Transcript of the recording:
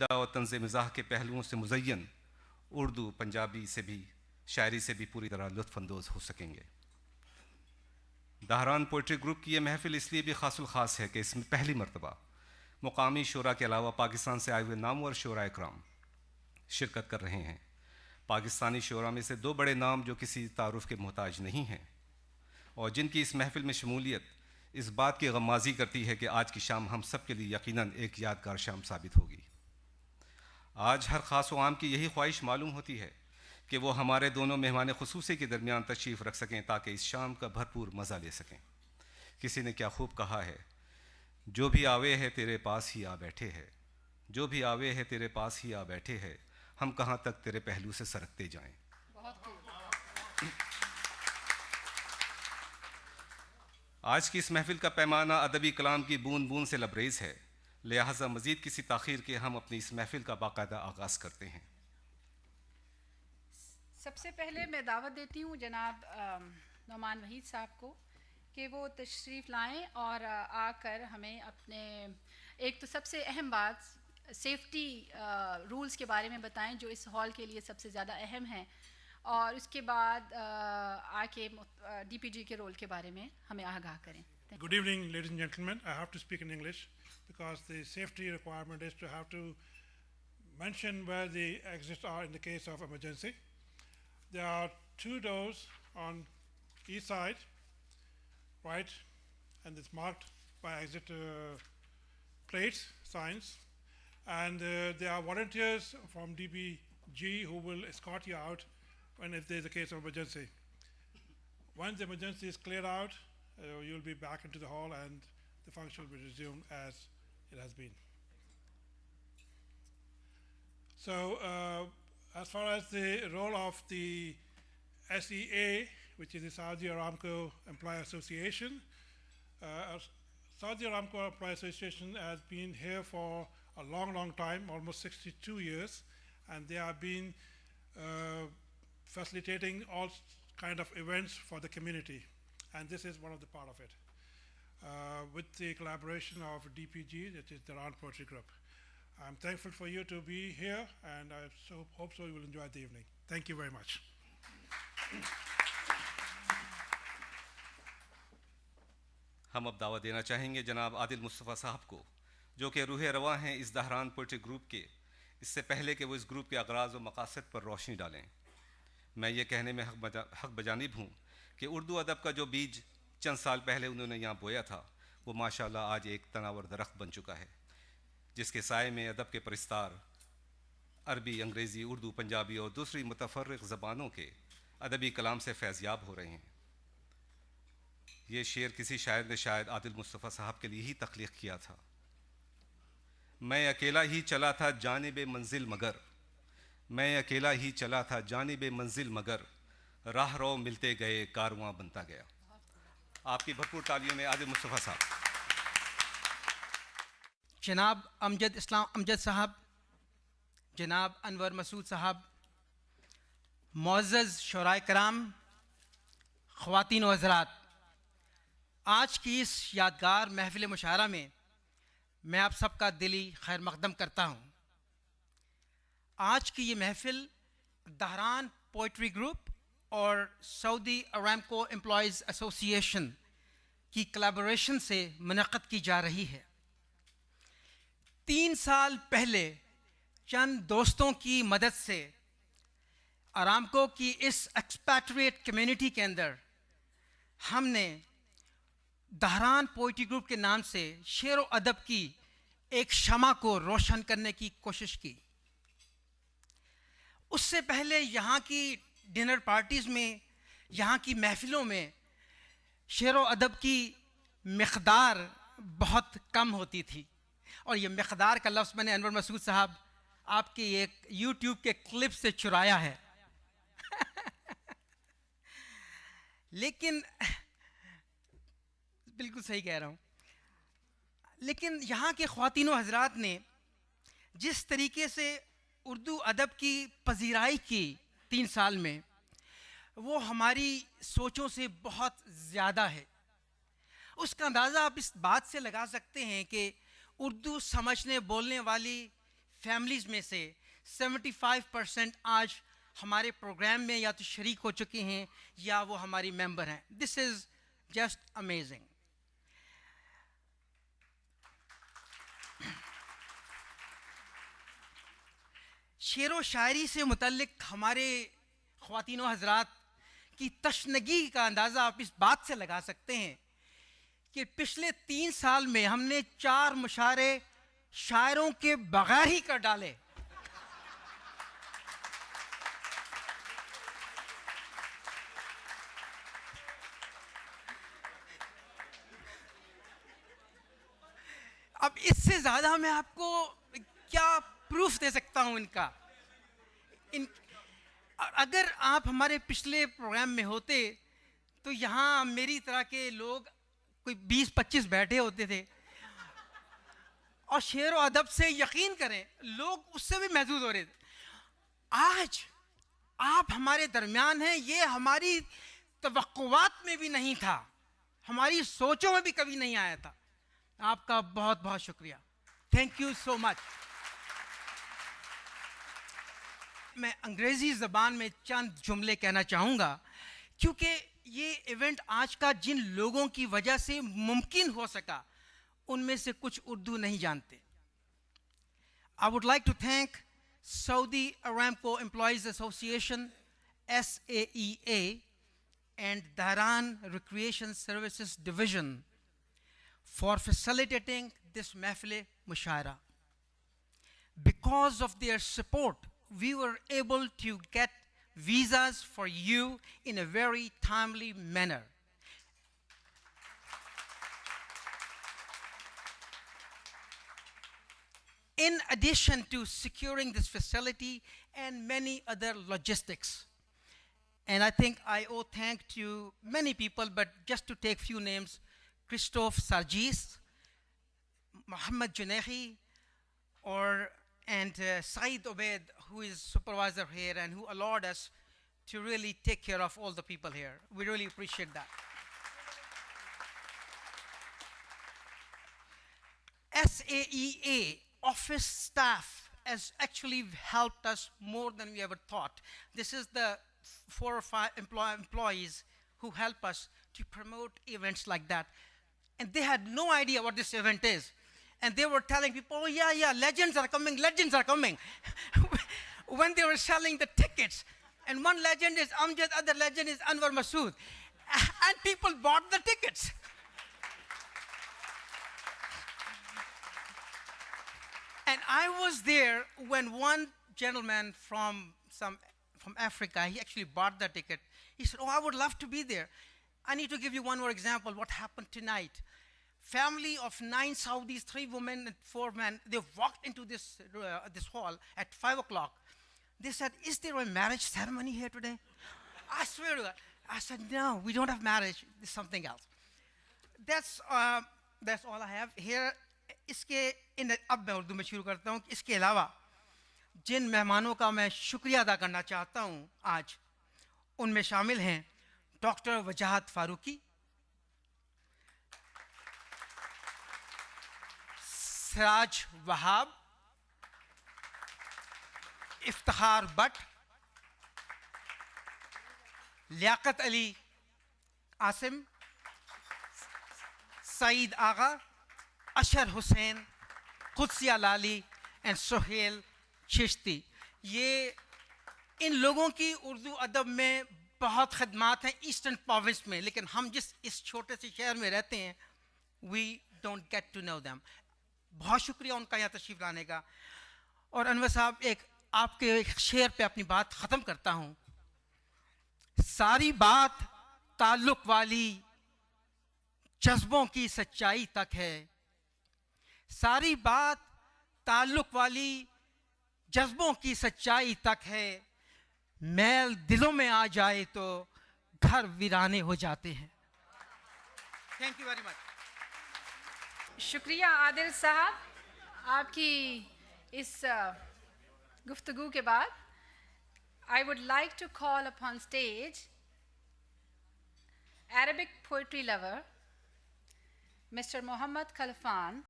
और तंज़ मिज़ाह के पहलुओं से मुज़य्यन उर्दू, पंजाबी से भी, शायरी से भी पूरी तरह लुत्फ़अंदोज़ हो सकेंगे। दहरान पोइट्री ग्रुप की यह महफ़िल इसलिए भी ख़ासुल ख़ास है कि इसमें पहली मरतबा मुकामी शोरा के अलावा पाकिस्तान से आए हुए नामवर शोरा इकराम शिरकत कर रहे हैं। पाकिस्तानी शोरा में से दो बड़े नाम जो किसी तारुफ़ के मोहताज नहीं हैं और जिनकी इस महफ़िल में शमूलियत इस बात की गम्माज़ी करती है कि आज की शाम हम सब के लिए यकीनन एक यादगार शाम साबित होगी। आज हर ख़ास व आम की यही ख्वाहिश मालूम होती है कि वो हमारे दोनों मेहमान ख़ुसूसी के दरमियान तशरीफ़ रख सकें ताकि इस शाम का भरपूर मज़ा ले सकें। किसी ने क्या खूब कहा है, जो भी आवे है तेरे पास ही आ बैठे है, जो भी आवे है तेरे पास ही आ बैठे है, हम कहाँ तक तेरे पहलू से सरकते जाएं। आज की इस महफिल का पैमाना अदबी कलाम की बूंद बूंद से लबरेज है, लिहाजा मज़ीद किसी ताख़ीर के हम अपनी इस महफिल का बाकायदा आगाज़ करते हैं। सबसे पहले मैं दावत देती हूँ जनाब नौमान वहीद साहब को कि वो तशरीफ़ लाएं और आकर हमें अपने एक तो सबसे अहम बात सेफ्टी रूल्स के बारे में बताएं जो इस हॉल के लिए सबसे ज़्यादा अहम हैं, और उसके बाद आके डीपीजी के रोल के बारे में हमें आगाह करें। Good evening, ladies and gentlemen. I have to speak in English because the safety requirement is to have to mention where the exits are in the case of emergency. There are two doors on each side, right, and it's marked by exit plates, signs, and there are volunteers from DPG who will escort you out if there is a case of emergency. Once the emergency is cleared out, you'll be back into the hall and the function will be resumed as it has been. So as far as the role of the SEA, which is the Saudi Aramco Employee Association, Saudi Aramco Employee Association has been here for a long time, almost 62 years, and they have been facilitating all kind of events for the community, and this is one of the part of it, with the collaboration of DPG, that is the Dahran Poetry Group. I'm thankful for you to be here, and I hope so you will enjoy the evening. Thank you very much. हम अब दावा देना चाहेंगे जनाब आदिल मुस्तफ़ा साहब को, जो कि रूह रवा हैं इस दहरान पोइट्री ग्रुप के, इससे पहले कि वो इस ग्रुप के अगराज़ व मकासद पर रोशनी डालें। मैं ये कहने में हक़ बजानिब हूँ कि उर्दू अदब का जो बीज चंद साल पहले उन्होंने यहाँ बोया था, वो माशाअल्लाह आज एक तनावर दरख्त बन चुका है, जिसके साए में अदब के परिस्तार अरबी, अंग्रेज़ी, उर्दू, पंजाबी और दूसरी मुतफ़र्रिक़ ज़बानों के अदबी कलाम से फैज़याब हो रहे हैं। ये शेर किसी शायर ने शायद आदिल मुस्तफ़ा साहब के लिए ही तख्लीक़ किया था। मैं अकेला ही चला था जानिब मंजिल मगर, मैं अकेला ही चला था जानिब मंजिल मगर, राह रो मिलते गए कारवां बनता गया। आपकी भरपूर तालियों में आदिल मुस्तफ़ा साहब। जनाब अमजद इस्लाम अमजद साहब, जनाब अनवर मसूद साहब, मुअज़्ज़ज़ शोराए कराम, ख़वातीन व हज़रात, आज की इस यादगार महफ़िल मुशायरा में मैं आप सबका दिली खैर मक़दम करता हूँ। आज की ये महफ़िल दहरान पोइट्री ग्रुप और सऊदी अरामको एम्प्लॉयज़ एसोसिएशन की कोलैबोरेशन से मुनक़्क़द की जा रही है। 3 साल पहले चंद दोस्तों की मदद से अरामको की इस एक्सपैट्रिएट कम्युनिटी के अंदर हमने दहरान पोइट्री ग्रुप के नाम से शेर व अदब की एक शमा को रोशन करने की कोशिश की। उससे पहले यहाँ की डिनर पार्टीज़ में, यहाँ की महफ़िलों में शेर व अदब की मिक़दार बहुत कम होती थी, और ये मिक़दार का लफ्ज़ मैंने अनवर मसूद साहब आपकी एक यूट्यूब के क्लिप से चुराया है। लेकिन बिल्कुल सही कह रहा हूँ। लेकिन यहाँ के ख़वातीन व हज़रात ने जिस तरीके से उर्दू अदब की पजीराई की 3 साल में, वो हमारी सोचों से बहुत ज़्यादा है। उसका अंदाज़ा आप इस बात से लगा सकते हैं कि उर्दू समझने बोलने वाली फैमिलीज़ में से 75% आज हमारे प्रोग्राम में या तो शरीक हो चुके हैं या वो हमारी मेंबर हैं. This is just amazing. शेर व शायरी से मुतल्लिक हमारे ख़वातीन व हज़रात की तशनगी का अंदाज़ा आप इस बात से लगा सकते हैं कि पिछले 3 साल में हमने 4 मुशायरे शायरों के बगैर ही कर डाले. अब इससे ज़्यादा मैं आपको क्या प्रूफ दे सकता हूँ इनका. अगर आप हमारे पिछले प्रोग्राम में होते तो यहाँ मेरी तरह के लोग कोई 20-25 बैठे होते थे और शेर व अदब से यकीन करें लोग उससे भी महसूस हो रहे थे. आज आप हमारे दरमियान हैं, ये हमारी तवक्कुआत में भी नहीं था, हमारी सोचों में भी कभी नहीं आया था. आपका बहुत बहुत शुक्रिया. Thank you so much. मैं अंग्रेज़ी ज़बान में चंद जुमले कहना चाहूँगा क्योंकि ये इवेंट आज का जिन लोगों की वजह से मुमकिन हो सका उनमें से कुछ उर्दू नहीं जानते. I would like to thank Saudi Aramco employees association SAEA and Dhahran Recreation Services Division for facilitating this Mahfil Mushaira. Because of their support, we were able to get visas for you in a very timely manner. In addition to securing this facility and many other logistics. And I think I owe thanks to many people, but just to take few names, Christophe Sargis, Mohammed Junehi, and Saeed Obed, who is supervisor here and who allowed us to really take care of all the people here. We really appreciate that. SAEA office staff has actually helped us more than we ever thought. This is the 4 or 5 employees who help us to promote events like that. And they had no idea what this event is. And they were telling people, oh yeah, legends are coming. When they were selling the tickets. And one legend is Amjad, other legend is Anwar Masood. And people bought the tickets. And I was there when one gentleman from Africa, he actually bought the ticket. He said, oh, I would love to be there. I need to give you one more example, what happened tonight. Family of 9 Saudis, 3 women and 4 men, they walked into this hall at 5 o'clock. They said, is there a marriage ceremony here today? I swear to God. I said, no, we don't have marriage, there's something else. That's all I have here. अब मैं उर्दू में शुरू करता हूँ. इसके अलावा जिन मेहमानों का मैं शुक्रिया अदा करना चाहता हूँ आज, उनमें शामिल हैं डॉक्टर वजाहत फारूकी, सिराज वहाब, इफ्तिखार बट, लियाकत अली आसिम, सईद आगा, अशर हुसैन, कुदसिया लाली एंड सोहेल चिश्ती. ये इन लोगों की उर्दू अदब में बहुत खदमात हैं ईस्टर्न प्रोविंस में, लेकिन हम जिस इस छोटे से शहर में रहते हैं, we don't get to know them. बहुत शुक्रिया उनका यहाँ तशरीफ़ लाने का. और अनवर साहब, एक आपके एक शेर पे अपनी बात ख़त्म करता हूँ. सारी बात ताल्लुक़ वाली जज्बों की सच्चाई तक है. सारी बात ताल्लुक़ वाली जज्बों की सच्चाई तक है. मैल दिलों में आ जाए तो घर वीराने हो जाते हैं. Thank you very much. शुक्रिया आदिल साहब. आपकी इस गुफ्तगू के बाद I would like to call upon stage Arabic poetry lover Mr. Muhammad Khalfan